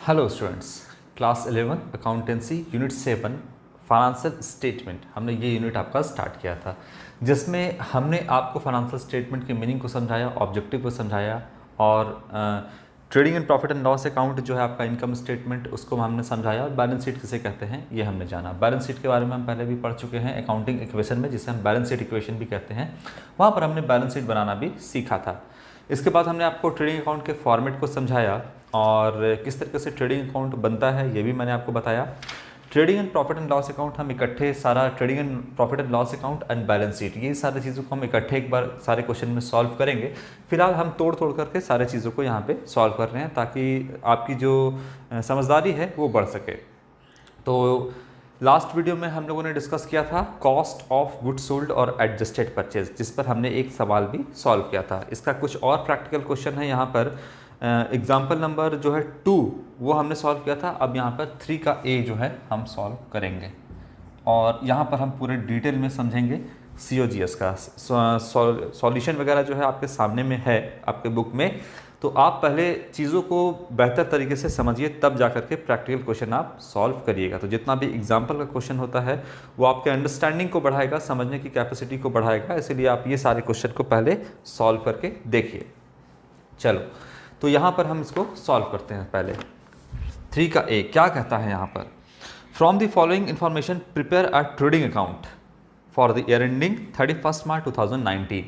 Hello students, class 11 accountancy unit 7 financial statement हमने ये unit आपका स्टार्ट किया था, जिसमें हमने आपको फाइनेंशियल स्टेटमेंट के मीनिंग को समझाया, ऑब्जेक्टिव को समझाया और trading and profit and loss account जो है आपका इनकम स्टेटमेंट उसको हमने समझाया और बैलेंस शीट किसे कहते हैं ये हमने जाना। बैलेंस शीट के बारे में हम पहले भी पढ़ चुके हैं अकाउंटिंग इक्वेशन में, जिसे हम बैलेंस शीट इक्वेशन भी कहते हैं। वहाँ पर हमने बैलेंस शीट बनाना भी सीखा था। इसके बाद हमने आपको ट्रेडिंग अकाउंट के फॉर्मेट को समझाया और किस तरीके से ट्रेडिंग अकाउंट बनता है ये भी मैंने आपको बताया। Trading and profit and loss account हम इकट्ठे सारा trading and profit and loss account and balance sheet ये सारी चीज़ों को हम इकट्ठे एक बार सारे क्वेश्चन में सॉल्व करेंगे। फिलहाल हम तोड़ तोड़ करके सारे चीज़ों को यहाँ पे सॉल्व कर रहे हैं ताकि आपकी जो समझदारी है वो बढ़ सके। तो लास्ट वीडियो में हम लोगों ने डिस्कस किया था कॉस्ट ऑफ गुड सोल्ड और एडजस्टेड परचेज, जिस पर हमने एक सवाल भी सॉल्व किया था। इसका कुछ और प्रैक्टिकल क्वेश्चन है यहाँ पर। एग्जाम्पल नंबर जो है 2 वो हमने सॉल्व किया था। अब यहाँ पर 3 का ए जो है हम सॉल्व करेंगे और यहाँ पर हम पूरे डिटेल में समझेंगे COGS का सॉल्यूशन वगैरह जो है आपके सामने में है आपके बुक में। तो आप पहले चीज़ों को बेहतर तरीके से समझिए, तब जा करके प्रैक्टिकल क्वेश्चन आप सॉल्व करिएगा। तो जितना भी एग्जाम्पल का क्वेश्चन होता है वो आपके अंडरस्टैंडिंग को बढ़ाएगा, समझने की कैपेसिटी को बढ़ाएगा, इसीलिए आप ये सारे क्वेश्चन को पहले सॉल्व करके देखिए। चलो, तो यहाँ पर हम इसको सॉल्व करते हैं। पहले 3 का ए क्या कहता है यहाँ पर, from the following information prepare a trading account for the year ending 31 मार्च 2019।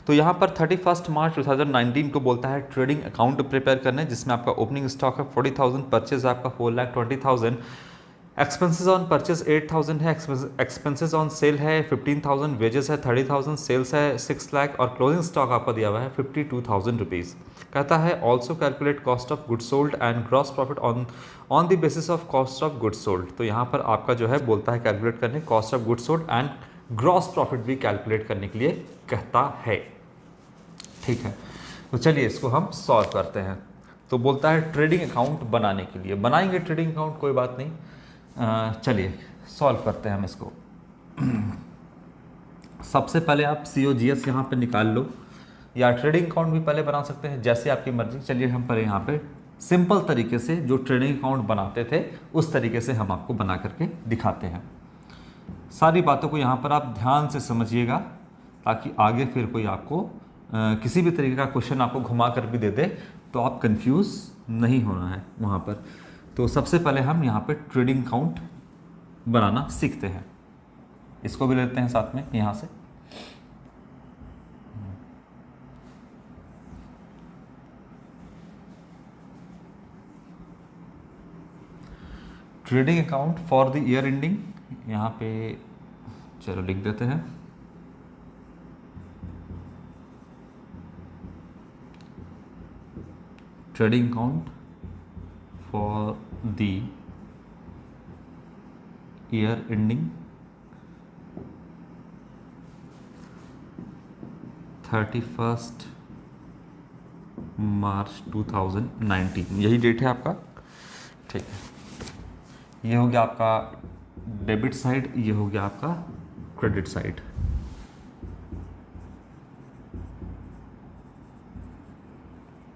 तो यहाँ पर 31 मार्च 2019 को बोलता है ट्रेडिंग अकाउंट प्रिपेयर करने, जिसमें आपका ओपनिंग स्टॉक है 40,000, परचेज आपका 4,20,000, एक्सपेंसेस ऑन परचेज 8,000 है, एक्सपेंसेस ऑन सेल है 15,000, वेजेस है 30,000, सेल्स है 6 लाख और क्लोजिंग स्टॉक आपका दिया हुआ है 52,000 रुपीज़। कहता है also calculate cost of good sold and gross profit on the basis of cost of good sold. तो यहाँ पर आपका जो है बोलता है कैलकुलेट करने cost of good sold and gross profit भी कैलकुलेट करने के लिए कहता है। ठीक है, तो चलिए इसको हम सॉल्व करते हैं। तो बोलता है ट्रेडिंग अकाउंट बनाने के लिए, बनाएंगे ट्रेडिंग अकाउंट, कोई बात नहीं। चलिए सॉल्व करते हैं हम इसको। सबसे पहले आप COGS यहाँ पे निकाल लो, या ट्रेडिंग अकाउंट भी पहले बना सकते हैं, जैसे आपकी मर्जी। चलिए हम पहले यहाँ पे सिंपल तरीके से जो ट्रेडिंग अकाउंट बनाते थे उस तरीके से हम आपको बना करके दिखाते हैं। सारी बातों को यहाँ पर आप ध्यान से समझिएगा ताकि आगे फिर कोई आपको किसी भी तरीके का क्वेश्चन आपको घुमा कर भी दे दे तो आप कंफ्यूज नहीं होना है वहाँ पर। तो सबसे पहले हम यहाँ पे ट्रेडिंग अकाउंट बनाना सीखते हैं। इसको भी लेते हैं साथ में यहाँ से। Trading account for the year ending यहाँ पे चलो लिख देते हैं। Trading account for the year ending 31 मार्च 2019, यही डेट है आपका। ठीक है, ये हो गया आपका डेबिट साइड, ये हो गया आपका क्रेडिट साइड।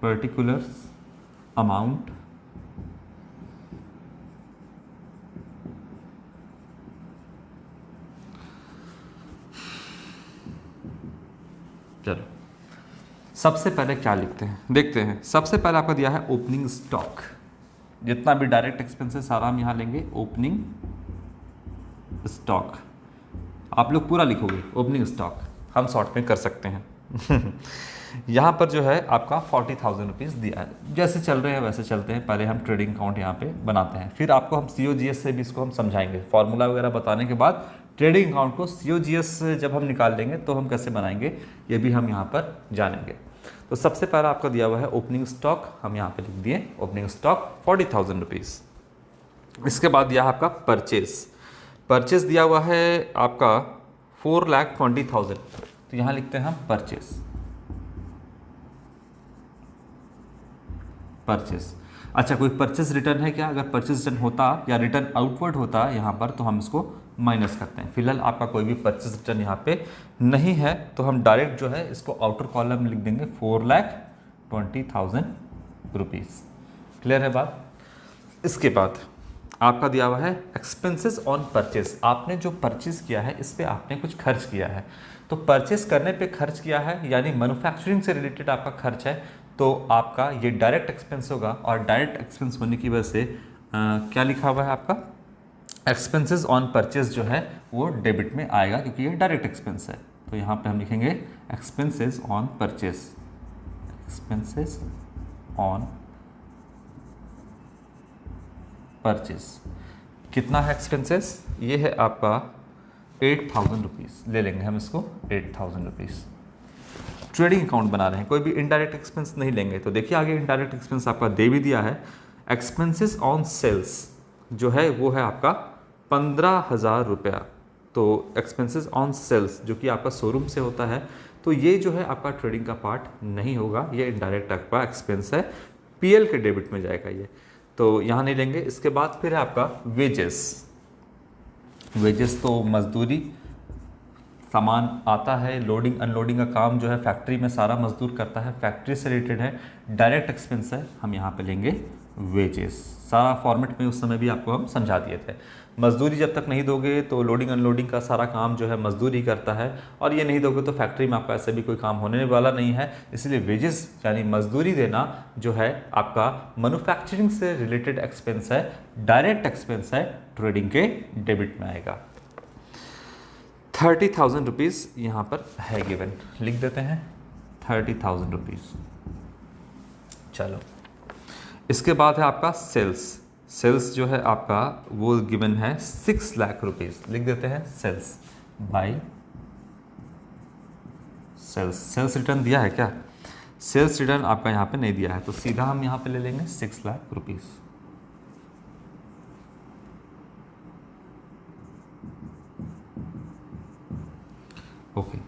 पर्टिकुलर्स अमाउंट चलो सबसे पहले क्या लिखते हैं देखते हैं। सबसे पहले आपका दिया है ओपनिंग स्टॉक, जितना भी डायरेक्ट एक्सपेंसेस सारा हम यहाँ लेंगे। ओपनिंग स्टॉक आप लोग पूरा लिखोगे, ओपनिंग स्टॉक हम शॉर्ट में कर सकते हैं। यहाँ पर जो है आपका 40,000 रुपीज़ दिया है। जैसे चल रहे हैं वैसे चलते हैं, पहले हम ट्रेडिंग अकाउंट यहाँ पे बनाते हैं, फिर आपको हम COGS से भी इसको हम समझाएंगे। फार्मूला वगैरह बताने के बाद ट्रेडिंग अकाउंट को COGS जब हम निकाल लेंगे तो हम कैसे बनाएंगे ये भी हम यहाँ पर जानेंगे। तो सबसे पहला आपका दिया हुआ है ओपनिंग स्टॉक, हम यहाँ पे लिख दिए ओपनिंग स्टॉक 40,000 रुपीज़। इसके बाद दिया है आपका परचेज, परचेज दिया हुआ है आपका 4,20,000, तो यहाँ लिखते हैं हम परचेज। परचेज अच्छा, कोई परचेज रिटर्न है क्या? अगर परचेज रिटर्न होता या रिटर्न आउटवर्ड होता यहाँ पर तो हम इसको माइनस करते हैं। फिलहाल आपका कोई भी परचेज रिटर्न यहाँ पे नहीं है तो हम डायरेक्ट जो है इसको आउटर कॉलम में लिख देंगे 4,20,000 रुपीज़। क्लियर है बात? इसके बाद आपका दिया हुआ है एक्सपेंसेस ऑन परचेस। आपने जो परचेस किया है इस पे आपने कुछ खर्च किया है, तो परचेस करने पे खर्च किया है यानी मैन्युफैक्चरिंग से रिलेटेड आपका खर्च है, तो आपका ये डायरेक्ट एक्सपेंस होगा। और डायरेक्ट एक्सपेंस होने की वजह से क्या लिखा हुआ है आपका, एक्सपेंसेस ऑन परचेस जो है वो डेबिट में आएगा क्योंकि ये डायरेक्ट एक्सपेंस है। तो यहाँ पे हम लिखेंगे expenses on purchase, expenses on purchase. कितना है एक्सपेंसेस, ये है आपका 8,000 रुपीज़, ले लेंगे हम इसको 8,000 रुपीज़। ट्रेडिंग अकाउंट बना रहे हैं, कोई भी इनडायरेक्ट एक्सपेंस नहीं लेंगे। तो देखिए आगे इनडायरेक्ट एक्सपेंस आपका दे भी दिया है। एक्सपेंसेस ऑन सेल्स जो है वो है आपका 15,000 रुपया। तो एक्सपेंसेस ऑन सेल्स जो कि आपका शोरूम से होता है, तो ये जो है आपका ट्रेडिंग का पार्ट नहीं होगा, ये इनडायरेक्ट आपका एक्सपेंस है, पीएल के डेबिट में जाएगा ये, तो यहाँ नहीं लेंगे। इसके बाद फिर है आपका वेजेस। वेजेस तो मजदूरी, सामान आता है, लोडिंग अनलोडिंग का काम जो है फैक्ट्री में सारा मजदूर करता है, फैक्ट्री से रिलेटेड है, डायरेक्ट एक्सपेंस है, हम यहाँ पे लेंगे वेजेस। सारा फॉर्मेट में उस समय भी आपको हम समझा दिए थे। मजदूरी जब तक नहीं दोगे तो लोडिंग अनलोडिंग का सारा काम जो है मजदूर ही करता है, और ये नहीं दोगे तो फैक्ट्री में आपका ऐसे भी कोई काम होने वाला नहीं है। इसलिए वेजेस यानी मजदूरी देना जो है आपका मैन्युफैक्चरिंग से रिलेटेड एक्सपेंस है, डायरेक्ट एक्सपेंस है, ट्रेडिंग के डेबिट में आएगा। 30,000 रुपीज़ यहाँ पर है गिवन, लिख देते हैं 30,000 रुपीज़। चलो इसके बाद है आपका सेल्स। सेल्स जो है आपका वो गिवन है 6 लाख रुपीज़, लिख देते हैं sales by sales. Sales return दिया है क्या, सेल्स रिटर्न आपका यहाँ पे नहीं दिया है, तो सीधा हम यहाँ पे ले लेंगे 6 लाख रुपीज़। ओके,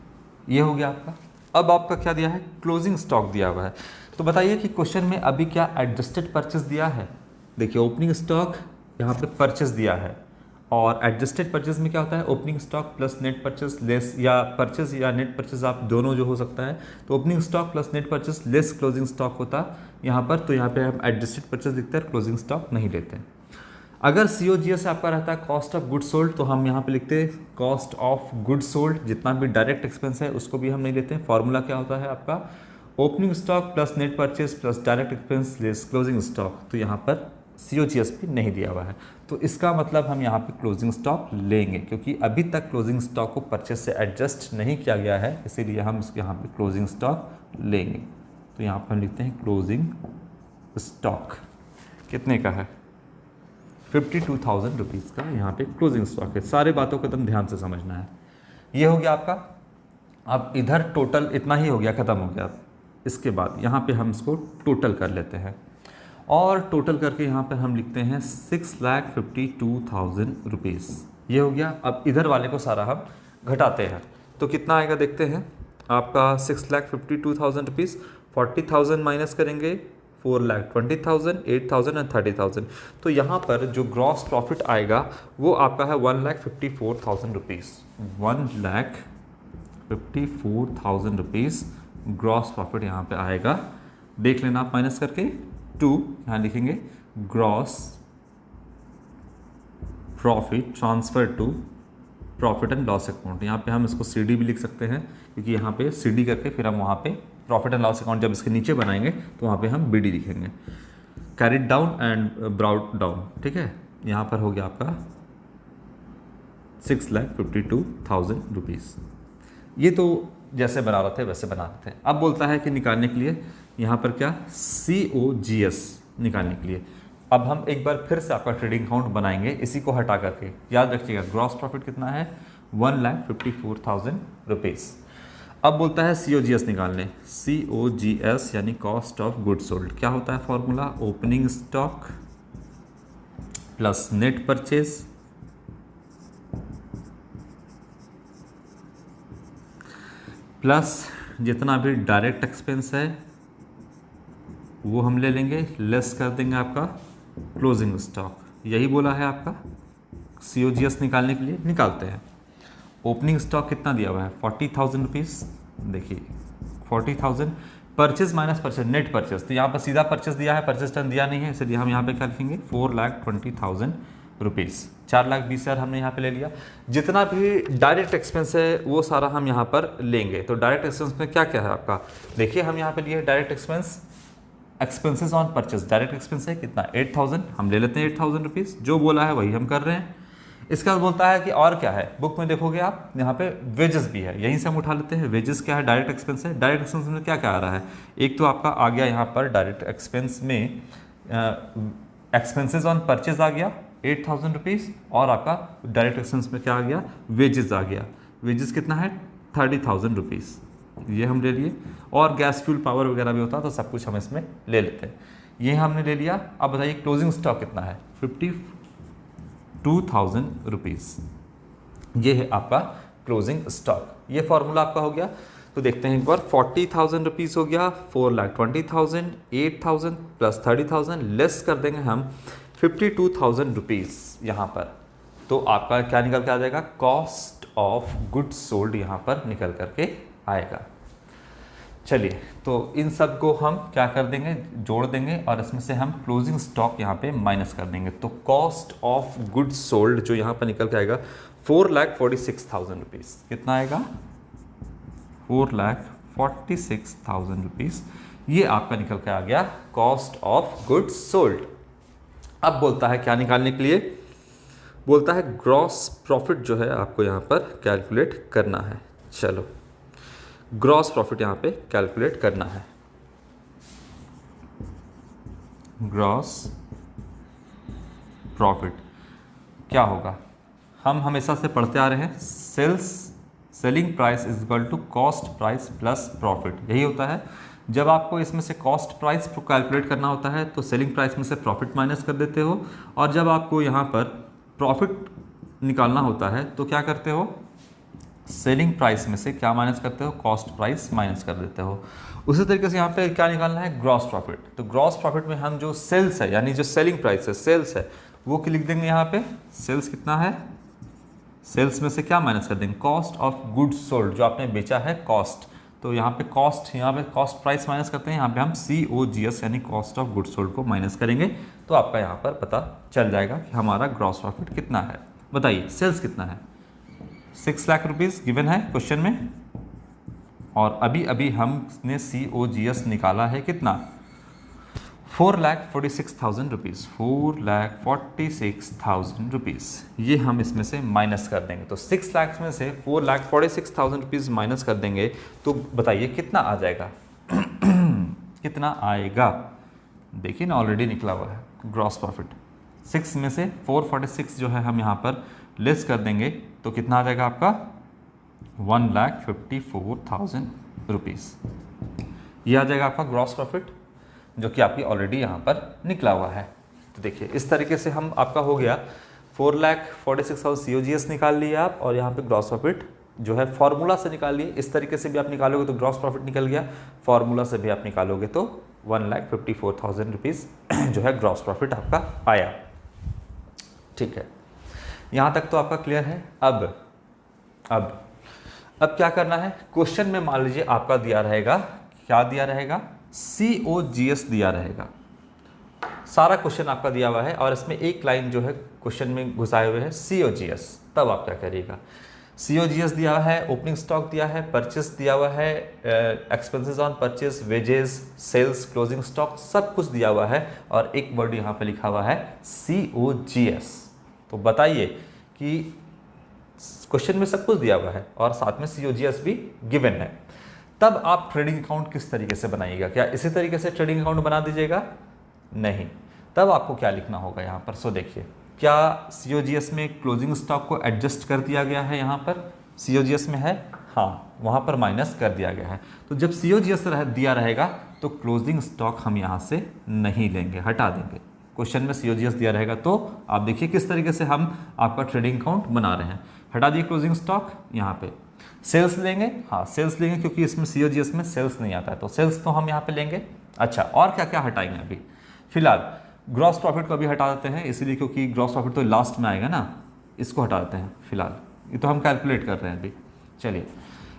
ये हो गया आपका। अब आपका क्या दिया है, क्लोजिंग स्टॉक दिया हुआ है। तो बताइए कि क्वेश्चन में अभी क्या एडजस्टेड परचेस दिया है। देखिए ओपनिंग स्टॉक यहाँ पे परचेस दिया है, और एडजस्टेड परचेस में क्या होता है, opening stock plus net purchase less, या परचेस या नेट परचेस आप दोनों जो हो सकता है। तो opening stock plus net purchase less closing stock होता यहाँ पर, तो यहाँ पे हम एडजस्टेड परचेस लिखते हैं, क्लोजिंग स्टॉक नहीं लेते हैं। अगर COGS आपका रहता है कॉस्ट ऑफ गुड सोल्ड, तो हम यहाँ पे लिखते हैं कॉस्ट ऑफ गुड सोल्ड। जितना भी डायरेक्ट एक्सपेंस है उसको भी हम नहीं लेते हैं। फॉर्मूला क्या होता है आपका, opening stock plus net purchase plus direct expense less closing stock. तो यहाँ पर COGS भी नहीं दिया हुआ है, तो इसका मतलब हम यहाँ पे क्लोजिंग स्टॉक लेंगे, क्योंकि अभी तक क्लोजिंग स्टॉक को परचेस से एडजस्ट नहीं किया गया है, इसीलिए हम इसके यहाँ पे क्लोजिंग स्टॉक लेंगे। तो यहाँ पर हम लिखते हैं क्लोजिंग स्टॉक कितने का है, 52,000 रुपीज़ का यहाँ पे क्लोजिंग स्टॉक है। सारे बातों को एकदम ध्यान से समझना है। ये हो गया आपका। अब इधर टोटल इतना ही हो गया, ख़त्म हो गया। इसके बाद यहाँ पे हम इसको टोटल कर लेते हैं, और टोटल करके यहाँ पे हम लिखते हैं 6,52,000 रुपीज़। ये हो गया। अब इधर वाले को सारा हम घटाते हैं, तो कितना आएगा देखते हैं। आपका 6,52,000 रुपीज़, 40,000 माइनस करेंगे, 4,20,000, 8,000 और 30,000। तो यहाँ पर जो ग्रॉस प्रॉफिट आएगा वो आपका है 1,54,000 रुपीज़। 1,54,000 रुपीज़ ग्रॉस प्रॉफिट यहाँ पे आएगा। देख लेना आप माइनस करके, टू यहाँ लिखेंगे gross profit transfer to profit and loss account. यहाँ पे हम इसको CD भी लिख सकते हैं, क्योंकि यहाँ पे CD करके फिर हम वहाँ पे प्रॉफिट एंड लॉस अकाउंट जब इसके नीचे बनाएंगे तो वहाँ पे हम BD लिखेंगे, carried down and brought down. ठीक है, यहाँ पर हो गया आपका 6,52,000 रुपीज़। ये तो जैसे बना रहे थे वैसे बना रहे थे। अब बोलता है कि निकालने के लिए यहाँ पर क्या, COGS निकालने के लिए। अब हम एक बार फिर से आपका ट्रेडिंग अकाउंट बनाएंगे, इसी को हटा करके। याद रखिएगा ग्रॉस प्रॉफिट कितना है, 1,54,000 रुपीज़। अब बोलता है COGS निकालने। COGS यानी कॉस्ट ऑफ गुड सोल्ड। क्या होता है formula, opening stock plus net purchase plus जितना भी डायरेक्ट एक्सपेंस है वो हम ले लेंगे, लेस कर देंगे आपका क्लोजिंग स्टॉक। यही बोला है आपका। COGS निकालने के लिए निकालते हैं। ओपनिंग स्टॉक कितना दिया हुआ है, 40,000 रुपीज़। देखिए 40,000 purchase minus purchase, net purchase, तो यहाँ पर सीधा परचेज दिया है, परचेज टर्न दिया नहीं है, इसलिए हम यहाँ पे क्या लिखेंगे 4,20,000 रुपीज़। 4,20,000 हमने यहाँ पे ले लिया। जितना भी डायरेक्ट एक्सपेंस है वो सारा हम यहाँ पर लेंगे। तो डायरेक्ट एक्सपेंस में क्या क्या है आपका, देखिए हम यहाँ पे लिए direct expense, expenses on purchase, direct expense है कितना 8,000, हम ले लेते हैं 8,000 रुपीज़, जो बोला है वही हम कर रहे हैं। इसके बाद बोलता है कि और क्या है, बुक में देखोगे आप यहाँ पे वेजेस भी है, यहीं से हम उठा लेते हैं। वेजेस क्या है, डायरेक्ट एक्सपेंस है। डायरेक्ट एक्सपेंस में क्या क्या आ रहा है, एक तो आपका आ गया यहाँ पर डायरेक्ट एक्सपेंस में एक्सपेंसेस ऑन परचेज आ गया 8,000 रुपीज़, और आपका डायरेक्ट एक्सपेंस में क्या आ गया, वेजेस आ गया। वेजेस कितना है 30,000 रुपीज़, ये हम ले लिए। और गैस फ्यूल पावर वगैरह भी होता है तो सब कुछ हम इसमें ले लेते हैं, ये हमने ले लिया। अब बताइए क्लोजिंग स्टॉक कितना है, 52,000 रुपीज़, ये है आपका क्लोजिंग स्टॉक। ये फॉर्मूला आपका हो गया। तो देखते हैं एक बार, 40,000 रुपीज़ हो गया, 4,20,000, 8,000 प्लस 30,000, लेस कर देंगे हम 52,000 रुपीज़ यहाँ पर। तो आपका क्या निकल के आ जाएगा, कॉस्ट ऑफ गुड्स सोल्ड यहाँ पर निकल करके आएगा। चलिए, तो इन सब को हम क्या कर देंगे, जोड़ देंगे, और इसमें से हम क्लोजिंग स्टॉक यहाँ पे माइनस कर देंगे। तो कॉस्ट ऑफ गुड्स सोल्ड जो यहाँ पर निकल के आएगा 4,46,000 रुपीज़, कितना आएगा 4,46,000 रुपीज़, ये आपका निकल के आ गया कॉस्ट ऑफ गुड्स सोल्ड। अब बोलता है क्या निकालने के लिए, बोलता है ग्रॉस प्रॉफिट जो है आपको यहाँ पर कैलकुलेट करना है। चलो, ग्रॉस प्रॉफिट यहाँ पे कैलकुलेट करना है। ग्रॉस प्रॉफिट क्या होगा, हम हमेशा से पढ़ते आ रहे हैं, selling price is equal to cost price plus profit, यही होता है। जब आपको इसमें से कॉस्ट प्राइस कैलकुलेट करना होता है तो सेलिंग प्राइस में से प्रॉफिट माइनस कर देते हो, और जब आपको यहाँ पर प्रॉफिट निकालना होता है तो क्या करते हो, सेलिंग प्राइस में से क्या माइनस करते हो, कॉस्ट प्राइस माइनस कर देते हो। उसी तरीके से यहाँ पे क्या निकालना है, ग्रॉस प्रॉफिट। तो ग्रॉस प्रॉफिट में हम जो सेल्स है, यानी जो सेलिंग प्राइस है, सेल्स है, वो लिख देंगे यहाँ पे, सेल्स कितना है, सेल्स में से क्या माइनस कर देंगे, कॉस्ट ऑफ गुड्स सोल्ड, जो आपने बेचा है कॉस्ट। तो यहाँ पे कॉस्ट, यहाँ पे कॉस्ट प्राइस माइनस करते हैं, यहाँ पे हम COGS यानी कॉस्ट ऑफ गुड्स सोल्ड को माइनस करेंगे। तो आपका यहाँ पर पता चल जाएगा कि हमारा ग्रॉस प्रॉफिट कितना है। बताइए सेल्स कितना है, 6 लाख रुपीज़ गिवन है क्वेश्चन में, और अभी अभी हमने COGS निकाला है कितना, 4,46,000 रुपीज़, 4,46,000 रुपीज़, ये हम इसमें से माइनस कर देंगे। तो 6 लाख में से 4,46,000 रुपीज़ माइनस कर देंगे, तो बताइए कितना आ जाएगा कितना आएगा, देखिए ना ऑलरेडी निकला हुआ है ग्रॉस प्रॉफिट। 6 में से 446 जो है हम यहाँ पर लेस कर देंगे, तो कितना आ जाएगा आपका 1,54,000 रुपीज़, ये आ जाएगा आपका ग्रॉस प्रॉफिट, जो कि आपकी ऑलरेडी यहाँ पर निकला हुआ है। तो देखिए इस तरीके से हम आपका हो गया 4,46,000 COGS निकाल लिए आप, और यहाँ पे ग्रॉस प्रॉफिट जो है फॉर्मूला से निकाल लिए। इस तरीके से भी आप निकालोगे तो ग्रॉस प्रॉफिट निकल गया, फॉर्मूला से भी आप निकालोगे तो 1,54,000 रुपीज़ जो है ग्रॉस प्रॉफिट आपका आया। ठीक है, यहाँ तक तो आपका क्लियर है। अब क्या करना है, क्वेश्चन में मान लीजिए आपका दिया रहेगा, क्या दिया रहेगा, COGS दिया रहेगा। सारा क्वेश्चन आपका दिया हुआ है और इसमें एक लाइन जो है क्वेश्चन में घुसाए हुए है COGS, तब आप क्या करिएगा, COGS दिया हुआ है, ओपनिंग स्टॉक दिया है, परचेस दिया हुआ है, expenses on purchase, wages, sales, closing stock, सब कुछ दिया हुआ है, और एक वर्ड यहाँ पे लिखा हुआ है COGS। तो बताइए कि क्वेश्चन में सब कुछ दिया हुआ है और साथ में COGS भी गिवन है, तब आप ट्रेडिंग अकाउंट किस तरीके से बनाइएगा, क्या इसी तरीके से ट्रेडिंग अकाउंट बना दीजिएगा, नहीं, तब आपको क्या लिखना होगा यहाँ पर। सो देखिए, क्या COGS में क्लोजिंग स्टॉक को एडजस्ट कर दिया गया है, यहाँ पर COGS में है, हाँ, वहाँ पर माइनस कर दिया गया है। तो जब COGS दिया रहेगा तो क्लोजिंग स्टॉक हम यहाँ से नहीं लेंगे, हटा देंगे। क्वेश्चन में COGS दिया रहेगा तो आप देखिए किस तरीके से हम आपका ट्रेडिंग अकाउंट बना रहे हैं, हटा दिए क्लोजिंग स्टॉक। यहाँ पे सेल्स लेंगे, हाँ सेल्स लेंगे, क्योंकि इसमें COGS में सेल्स नहीं आता है, तो सेल्स तो हम यहाँ पे लेंगे। अच्छा, और क्या क्या हटाएंगे अभी, फिलहाल ग्रॉस प्रॉफिट को भी हटा देते हैं, इसलिए क्योंकि ग्रॉस प्रॉफिट तो लास्ट में आएगा ना, इसको हटा देते हैं फिलहाल, ये तो हम कैलकुलेट कर रहे हैं अभी। चलिए,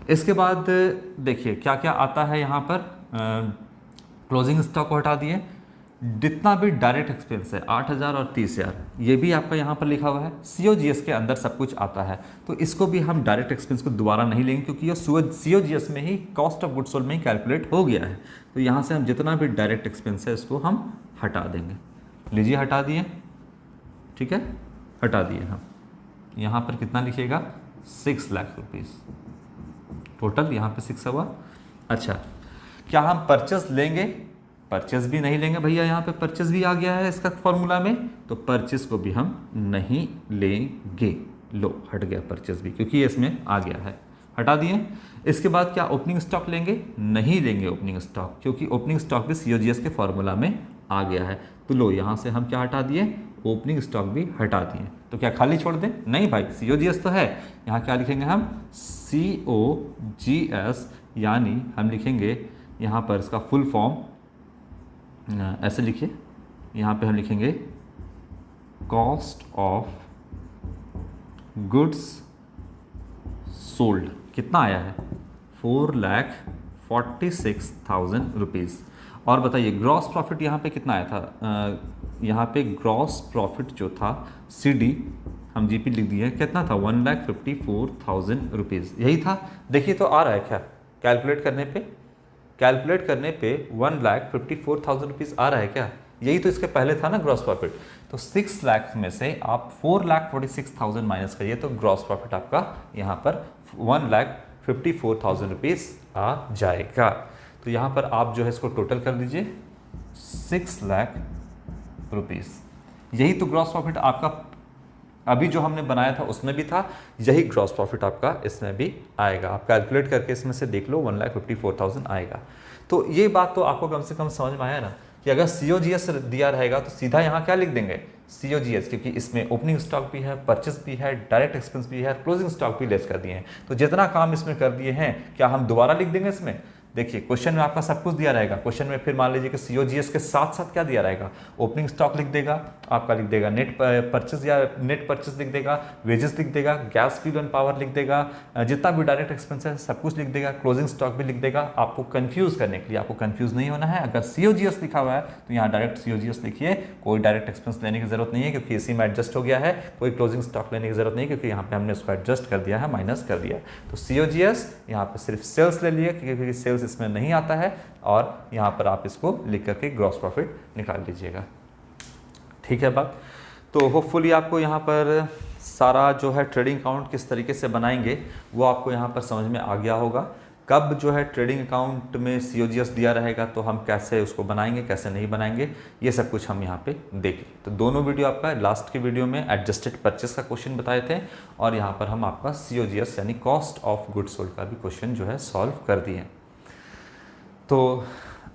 इसके बाद देखिए क्या क्या आता है यहाँ पर, क्लोजिंग स्टॉक को हटा दिए। जितना भी डायरेक्ट एक्सपेंस है 8,000 और 30,000 ये भी आपका यहाँ पर लिखा हुआ है। COGS के अंदर सब कुछ आता है, तो इसको भी हम डायरेक्ट एक्सपेंस को दोबारा नहीं लेंगे क्योंकि ये COGS में ही कॉस्ट ऑफ गुड्स सोल्ड में ही कैलकुलेट हो गया है। तो यहाँ से हम जितना भी डायरेक्ट एक्सपेंस है इसको हम हटा देंगे। लीजिए हटा दिए, ठीक है, हटा दिए हम। यहाँ पर कितना लिखिएगा 6 लाख रुपीज़ टोटल, यहाँ पे 6 हुआ। अच्छा, क्या हम परचेस लेंगे? परचेस भी नहीं लेंगे भैया, यहाँ पे परचेस भी आ गया है इसका फॉर्मूला में, तो परचेस को भी हम नहीं लेंगे। लो हट गया परचेस भी क्योंकि इसमें आ गया है, हटा दिए। इसके बाद क्या ओपनिंग स्टॉक लेंगे? नहीं लेंगे ओपनिंग स्टॉक, क्योंकि ओपनिंग स्टॉक भी COGS के फॉर्मूला में आ गया है। तो लो यहाँ से हम क्या हटा दिए? ओपनिंग स्टॉक भी हटा दिए। तो क्या खाली छोड़ दें? नहीं भाई, COGS तो है। यहाँ क्या लिखेंगे हम? COGS, यानी हम लिखेंगे यहाँ पर इसका फुल फॉर्म ऐसे लिखिए, यहाँ पे हम लिखेंगे कॉस्ट ऑफ गुड्स सोल्ड। कितना आया है? 4,46,000 रुपीज़। और बताइए ग्रॉस प्रॉफिट यहाँ पे कितना आया था? यहाँ पे ग्रॉस प्रॉफिट जो था CD हम GP लिख दिए, कितना था? 1,54,000 रुपीज़, यही था। देखिए तो आ रहा है क्या कैलकुलेट करने पे? कैलकुलेट करने पे 1,54,000 रुपीज़ आ रहा है क्या? यही तो इसके पहले था ना ग्रॉस प्रॉफिट। तो 6 लाख में से आप 4,46,000 माइनस करिए तो ग्रॉस प्रॉफिट आपका यहाँ पर 1,54,000 रुपीज़ आ जाएगा। तो यहाँ पर आप जो है इसको टोटल कर दीजिए 6 लाख रुपीज़। यही तो ग्रॉस प्रॉफिट आपका अभी जो हमने बनाया था उसमें भी था, यही ग्रॉस प्रॉफिट आपका इसमें भी आएगा। आप कैलकुलेट करके इसमें से देख लो 1,54,000 आएगा। तो ये बात तो आपको कम से कम समझ में आया ना कि अगर COGS दिया रहेगा तो सीधा यहाँ क्या लिख देंगे? COGS, क्योंकि इसमें ओपनिंग स्टॉक भी है, परचेस भी है, डायरेक्ट एक्सपेंस भी है, क्लोजिंग स्टॉक भी लेस कर दिए हैं। तो जितना काम इसमें कर दिए हैं क्या हम दोबारा लिख देंगे इसमें? देखिए क्वेश्चन में आपका सब कुछ दिया रहेगा। क्वेश्चन में फिर मान लीजिए कि COGS के साथ साथ क्या दिया रहेगा? ओपनिंग स्टॉक लिख देगा, आपका लिख देगा नेट परचेस या नेट परचेस लिख देगा, वेजेस लिख देगा, गैस फ्यूल एंड पावर लिख देगा, जितना भी डायरेक्ट एक्सपेंस है सब कुछ लिख देगा, क्लोजिंग स्टॉक भी लिख देगा। आपको कंफ्यूज करने के लिए, आपको कंफ्यूज नहीं होना है। अगर COGS लिखा हुआ है तो यहाँ डायरेक्ट COGS लिखिए, कोई डायरेक्ट एक्सपेंस लेने की जरूरत नहीं है क्योंकि इसी में एडजस्ट हो गया है। कोई क्लोजिंग स्टॉक लेने की जरूरत नहीं क्योंकि यहाँ पे हमने उसको एडजस्ट कर दिया है, माइनस कर दिया है। तो COGS यहाँ पे सिर्फ सेल्स ले लिए क्योंकि सेल्स इसमें नहीं आता है, और यहाँ पर आप इसको लिख करके ग्रॉस प्रॉफिट निकाल लीजिएगा। ठीक है बात? तो होपफुली आपको यहाँ पर सारा जो है ट्रेडिंग अकाउंट किस तरीके से बनाएंगे वो आपको यहाँ पर समझ में आ गया होगा। कब जो है ट्रेडिंग अकाउंट में COGS दिया रहेगा तो हम कैसे उसको बनाएंगे, कैसे नहीं बनाएंगे, ये सब कुछ हम यहाँ पे देख लें। तो दोनों वीडियो आपका, लास्ट के वीडियो में एडजस्टेड परचेस का क्वेश्चन बताए थे और यहाँ पर हम आपका COGS यानी कॉस्ट ऑफ गुड्स सोल्ड का भी क्वेश्चन जो है सॉल्व कर दिए। तो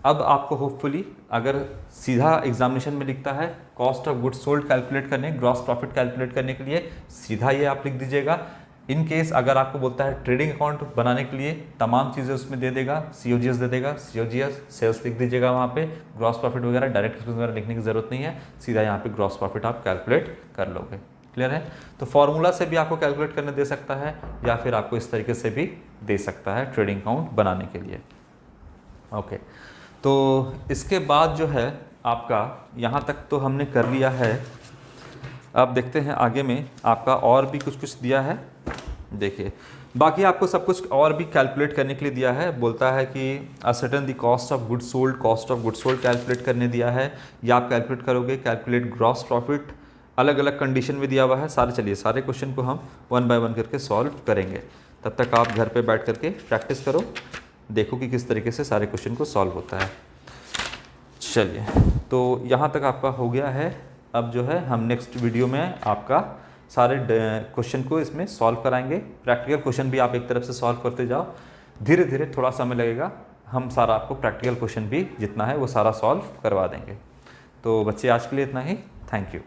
अब आपको होपफुली अगर सीधा एग्जामिनेशन में लिखता है cost of goods sold calculate करने, ग्रॉस प्रॉफिट कैलकुलेट करने के लिए सीधा ये आप लिख दीजिएगा। इन केस अगर आपको बोलता है ट्रेडिंग अकाउंट बनाने के लिए तमाम चीज़ें उसमें दे देगा, COGS दे देगा, COGS सेल्स लिख दीजिएगा वहाँ पे, ग्रॉस प्रॉफिट वगैरह डायरेक्ट एक्सपेंस वगैरह लिखने की ज़रूरत नहीं है, सीधा यहाँ पे ग्रॉस प्रॉफिट आप कैलकुलेट कर लोगे। क्लियर है? तो फॉर्मूला से भी आपको कैलकुलेट करने दे सकता है या फिर आपको इस तरीके से भी दे सकता है ट्रेडिंग अकाउंट बनाने के लिए। ओके, तो इसके बाद जो है आपका यहाँ तक तो हमने कर लिया है। अब देखते हैं आगे में आपका और भी कुछ कुछ दिया है। देखिए बाकी आपको सब कुछ और भी कैलकुलेट करने के लिए दिया है। बोलता है कि ascertain the cost of goods sold, cost of goods sold calculate करने दिया है, या आप कैलकुलेट करोगे। कैलकुलेट ग्रॉस प्रॉफिट, अलग अलग कंडीशन में दिया हुआ है सारे। चलिए सारे क्वेश्चन को हम 1 बाय 1 करके सॉल्व करेंगे। तब तक आप घर पे बैठ करके प्रैक्टिस करो, देखो कि किस तरीके से सारे क्वेश्चन को सॉल्व होता है। चलिए तो यहाँ तक आपका हो गया है। अब जो है हम नेक्स्ट वीडियो में आपका सारे क्वेश्चन को इसमें सॉल्व कराएंगे। प्रैक्टिकल क्वेश्चन भी आप एक तरफ से सॉल्व करते जाओ, धीरे धीरे थोड़ा समय लगेगा, हम सारा आपको प्रैक्टिकल क्वेश्चन भी जितना है वो सारा सॉल्व करवा देंगे। तो बच्चे आज के लिए इतना ही, थैंक यू।